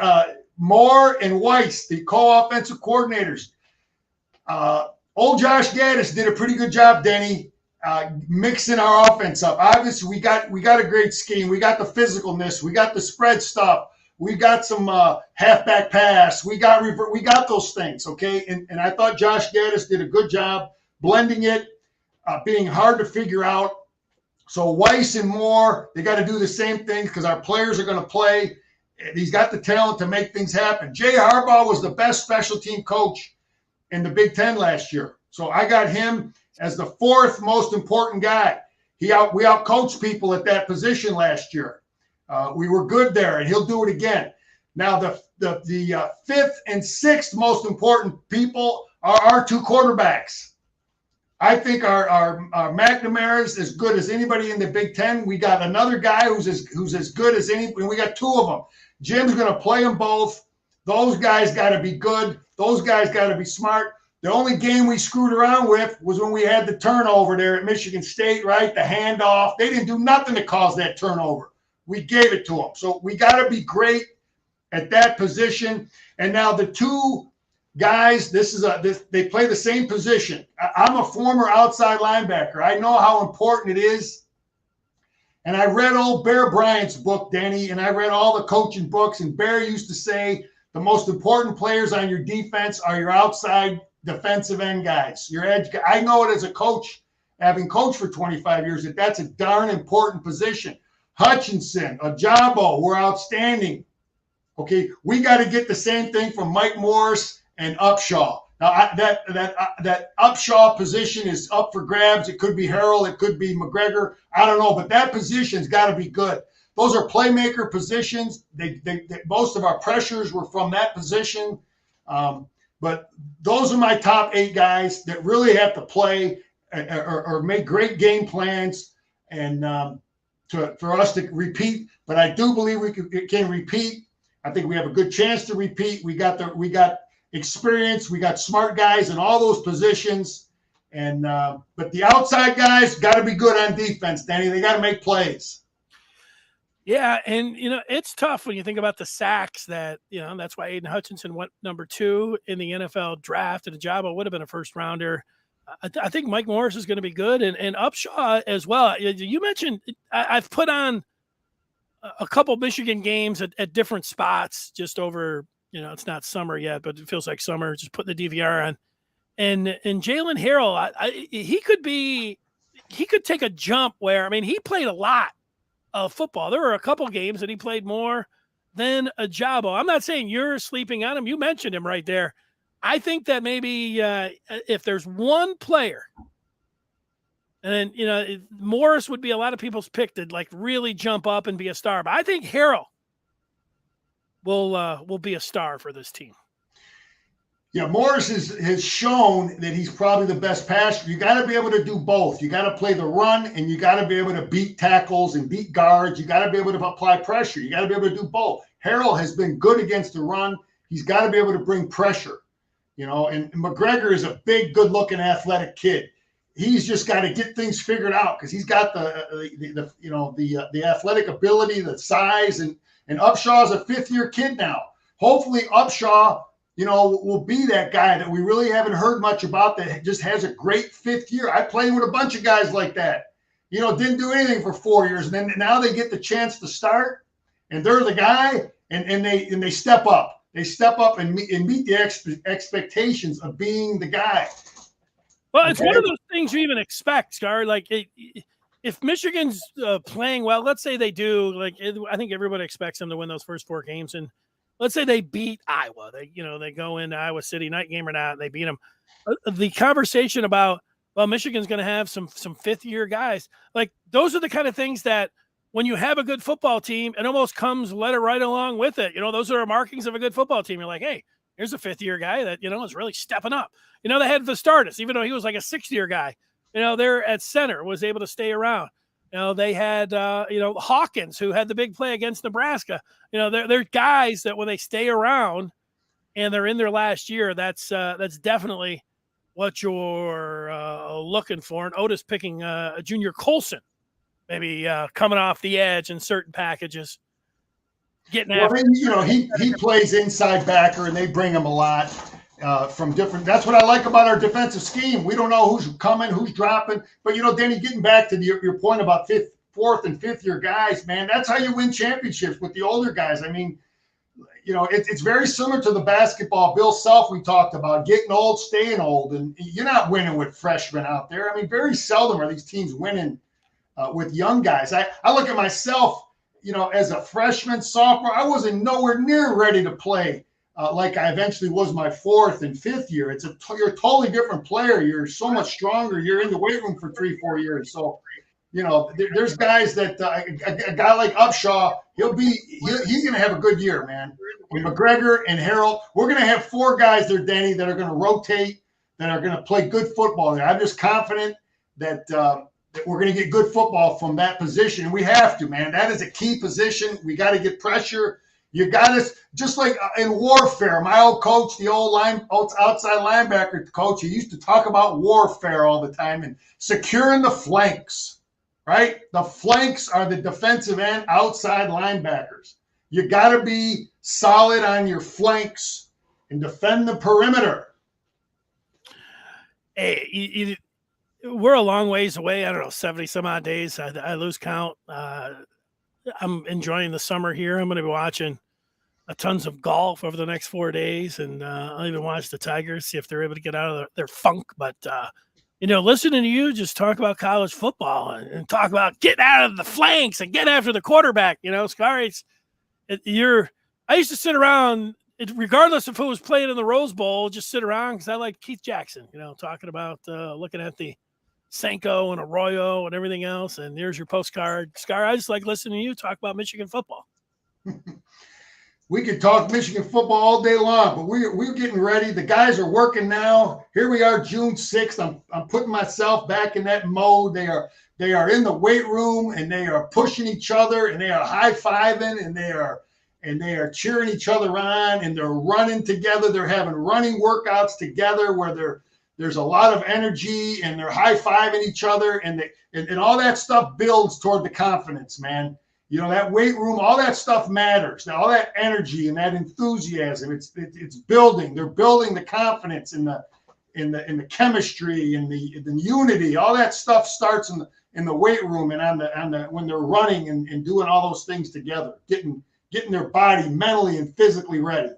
Speaker 3: Moore and Weiss, the co-offensive coordinators. Old Josh Gaddis did a pretty good job, Denny, mixing our offense up. Obviously, we got a great scheme. We got the physicalness. We got the spread stuff. We got some halfback pass. We got those things, okay? And I thought Josh Gaddis did a good job blending it, being hard to figure out. So Weiss and Moore, they got to do the same thing, because our players are going to play. He's got the talent to make things happen. Jay Harbaugh was the best special team coach in the Big Ten last year. So I got him as the 4th most important guy. We out-coached people at that position last year. We were good there, and he'll do it again. Now, the 5th and 6th most important people are our 2 quarterbacks. I think our McNamara is as good as anybody in the Big Ten. We got another guy who's as good as any. We got 2 of them. Jim's going to play them both. Those guys got to be good. Those guys got to be smart. The only game we screwed around with was when we had the turnover there at Michigan State, right? The handoff. They didn't do nothing to cause that turnover. We gave it to them. So we got to be great at that position. And now the 2 guys, they play the same position. I'm a former outside linebacker. I know how important it is. And I read old Bear Bryant's book, Denny, and I read all the coaching books. And Bear used to say the most important players on your defense are your outside defensive end guys, your edge guy. I know it as a coach, having coached for 25 years, that's a darn important position. Hutchinson, Ajabo were outstanding. Okay, we got to get the same thing from Mike Morris and Upshaw. Now, that Upshaw position is up for grabs. It could be Harrell. It could be McGregor. I don't know, but that position's got to be good. Those are playmaker positions. They most of our pressures were from that position. But those are my top 8 guys that really have to play or make great game plans and for us to repeat. But I do believe we can repeat. I think we have a good chance to repeat. We got experience. We got smart guys in all those positions. And but the outside guys got to be good on defense, Danny. They got to make plays.
Speaker 5: Yeah, and it's tough when you think about the sacks that that's why Aiden Hutchinson went number 2 in the NFL draft, and Ajabo would have been a first rounder. I think Mike Morris is going to be good, and Upshaw as well. You mentioned I've put on a couple Michigan games at different spots just over. It's not summer yet, but it feels like summer. Just putting the DVR on, and Jalen Harrell, he could take a jump where he played a lot of football. There were a couple games that he played more than Ajabo. I'm not saying you're sleeping on him. You mentioned him right there. I think that maybe if there's one player, and Morris would be a lot of people's pick to like really jump up and be a star, but I think Harrell will be a star for this team.
Speaker 3: Yeah, Morris has shown that he's probably the best passer. You got to be able to do both. You got to play the run, and you got to be able to beat tackles and beat guards. You got to be able to apply pressure. You got to be able to do both. Harrell has been good against the run. He's got to be able to bring pressure, and McGregor is a big, good-looking, athletic kid. He's just got to get things figured out because he's got the athletic ability, the size, and Upshaw's a fifth-year kid now. Hopefully Upshaw will be that guy that we really haven't heard much about that just has a great fifth year. I played with a bunch of guys like that, didn't do anything for 4 years. And then now they get the chance to start and they're the guy and they step up. They step up and meet the expectations of being the guy.
Speaker 5: Well, it's one of those things you even expect, Scar. Like if Michigan's playing well, let's say they do, I think everybody expects them to win those first 4 games. And let's say they beat Iowa. They go into Iowa City, night game or not, and they beat them. The conversation about, well, Michigan's going to have some fifth-year guys. Like, those are the kind of things that when you have a good football team, it almost comes let it right along with it. Those are markings of a good football team. You're like, hey, here's a fifth-year guy that, is really stepping up. They had Vistardis, even though he was like a sixth-year guy. They're at center, was able to stay around. They had, Hawkins, who had the big play against Nebraska. They're guys that when they stay around and they're in their last year, that's definitely what you're looking for. And Otis picking Junior Colson, maybe coming off the edge in certain packages. Getting after.
Speaker 3: He plays inside backer, and they bring him a lot from different. That's what I like about our defensive scheme. We don't know who's coming, who's dropping. But Danny, getting back to your point about fourth and fifth year guys, man, that's how you win championships with the older guys. It's very similar to the basketball. Bill Self, we talked about getting old, staying old, and you're not winning with freshmen out there. Very seldom are these teams winning with young guys. I look at myself, as a freshman, sophomore, I wasn't nowhere near ready to play like I eventually was my fourth and fifth year. You're a totally different player. You're so much stronger. You're in the weight room for 3-4 years. So, there's guys that a guy like Upshaw, he's going to have a good year, man. And McGregor and Harrell, we're going to have 4 guys there, Danny, that are going to rotate, that are going to play good football there. I'm just confident that we're going to get good football from that position. And we have to, man. That is a key position. We got to get pressure. You got to, just like in warfare, my old coach, the old outside linebacker coach, he used to talk about warfare all the time and securing the flanks, right? The flanks are the defensive and outside linebackers. You got to be solid on your flanks and defend the perimeter.
Speaker 5: Hey, we're a long ways away. I don't know, 70 some odd days. I lose count. I'm enjoying the summer here. I'm going to be watching tons of golf over the next 4 days, and I'll even watch the Tigers, see if they're able to get out of their funk. But listening to you just talk about college football and talk about getting out of the flanks and get after the quarterback. Scar, I used to sit around, regardless of who was playing in the Rose Bowl, just sit around because I like Keith Jackson. Talking about looking at the Senko and Arroyo and everything else. And here's your postcard. Scar, I just like listening to you talk about Michigan football.
Speaker 3: We could talk Michigan football all day long, but we're getting ready. The guys are working now. Here we are, June 6th. I'm putting myself back in that mode. They are in the weight room and they are pushing each other and they are high-fiving and and they are cheering each other on, and they're running together. They're having running workouts together where there's a lot of energy, and they're high-fiving each other, and all that stuff builds toward the confidence, man. You know, that weight room, all that stuff matters. Now, all that energy and that enthusiasm, it's building. They're building the confidence in the chemistry and the unity. All that stuff starts in the weight room and on the when they're running and doing all those things together, getting their body mentally and physically ready.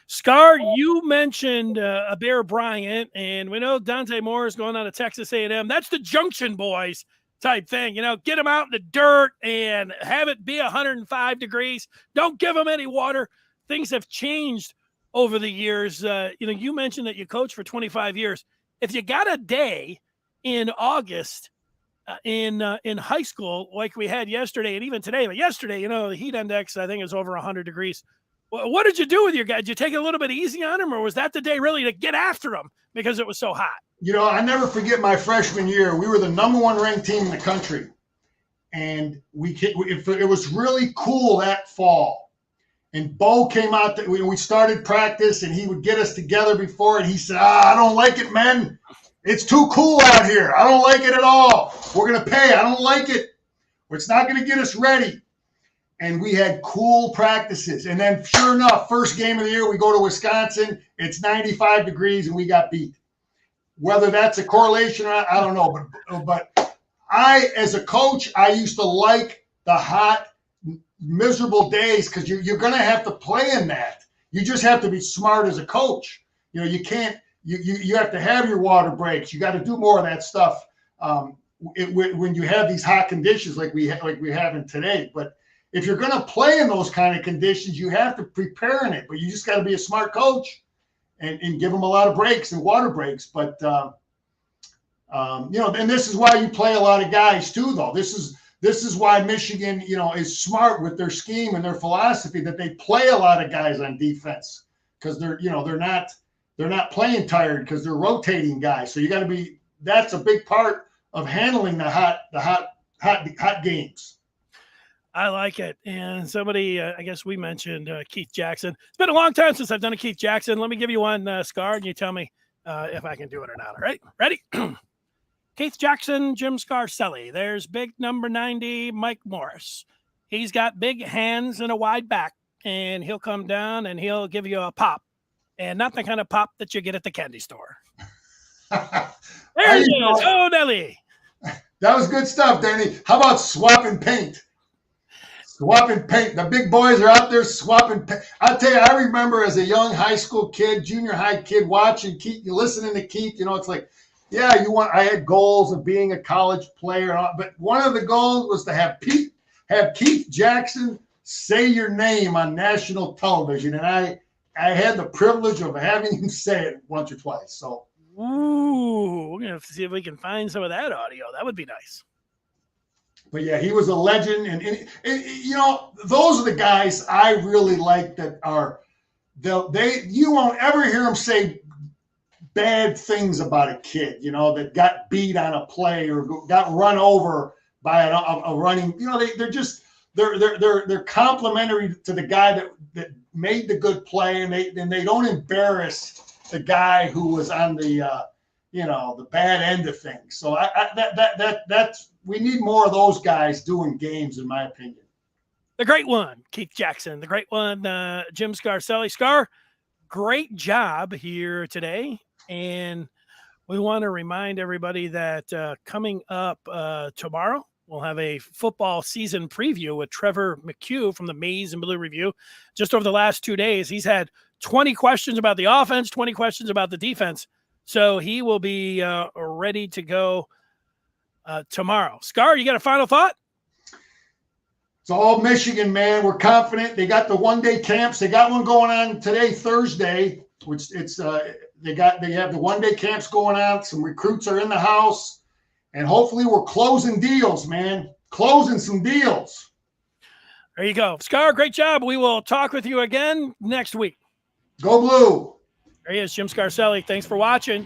Speaker 5: Scar, you mentioned Bear Bryant, and we know Dante Moore is going on to Texas A&M. That's the Junction Boys type thing. You know, get them out in the dirt and have it be 105 degrees. Don't give them any water. Things have changed over the years. You mentioned that you coached for 25 years. If you got a day in August in high school like we had yesterday and even today, but yesterday, the heat index, I think, is over 100 degrees. What did you do with your guys? Did you take it a little bit easy on them, or was that the day really to get after them because it was so hot?
Speaker 3: I never forget my freshman year. We were the #1 ranked team in the country, and it was really cool that fall. And Bo came out. We started practice, and he would get us together before, and he said, I don't like it, men. It's too cool out here. I don't like it at all. We're going to pay. I don't like it. It's not going to get us ready. And we had cool practices. And then sure enough, first game of the year, we go to Wisconsin. It's 95 degrees, and we got beat. Whether that's a correlation or not, I don't know. But I, as a coach, I used to like the hot, miserable days because you're going to have to play in that. You just have to be smart as a coach. You can't. You have to have your water breaks. You got to do more of that stuff when you have these hot conditions like we have in today. But if you're going to play in those kind of conditions, you have to prepare in it. But you just got to be a smart coach and give them a lot of breaks and water breaks. But and this is why you play a lot of guys too, though. This is why Michigan, is smart with their scheme and their philosophy that they play a lot of guys on defense because they're not playing tired because they're rotating guys. So you got to be. That's a big part of handling the hot games.
Speaker 5: I like it. And somebody, I guess we mentioned Keith Jackson. It's been a long time since I've done a Keith Jackson. Let me give you one, Scar, and you tell me if I can do it or not. All right, ready? Keith Jackson, Jim Scarcelli. There's big number 90, Mike Morris. He's got big hands and a wide back, and he'll come down and he'll give you a pop, and not the kind of pop that you get at the candy store. There he is. Oh, Nelly.
Speaker 3: That was good stuff, Danny. How about swapping paint? Swapping paint. The big boys are out there swapping paint. I'll tell you, I remember as a young high school kid, junior high kid, watching Keith, listening to Keith, it's like, yeah, I had goals of being a college player, but one of the goals was to have Keith Jackson say your name on national television. And I had the privilege of having him say it once or twice. So,
Speaker 5: ooh, we're going to see if we can find some of that audio. That would be nice.
Speaker 3: But yeah, he was a legend, and those are the guys I really like that are you won't ever hear them say bad things about a kid, that got beat on a play or got run over by a running. They're complimentary to the guy that made the good play, and they don't embarrass the guy who was on the the bad end of things. So that's. We need more of those guys doing games, in my opinion.
Speaker 5: The great one, Keith Jackson. The great one, Jim Scarcelli. Scar, great job here today. And we want to remind everybody that coming up tomorrow, we'll have a football season preview with Trevor McHugh from the Maize and Blue Review. Just over the last 2 days, he's had 20 questions about the offense, 20 questions about the defense. So he will be ready to go tomorrow. Scar, you got a final thought?
Speaker 3: It's all Michigan, man. We're confident. They got the one-day camps. They got one going on today, Thursday, which they have the one-day camps going on. Some recruits are in the house, and hopefully we're closing deals, man. Closing some deals.
Speaker 5: There you go. Scar, great job. We will talk with you again next week.
Speaker 3: Go Blue.
Speaker 5: There he is, Jim Scarcelli. Thanks for watching.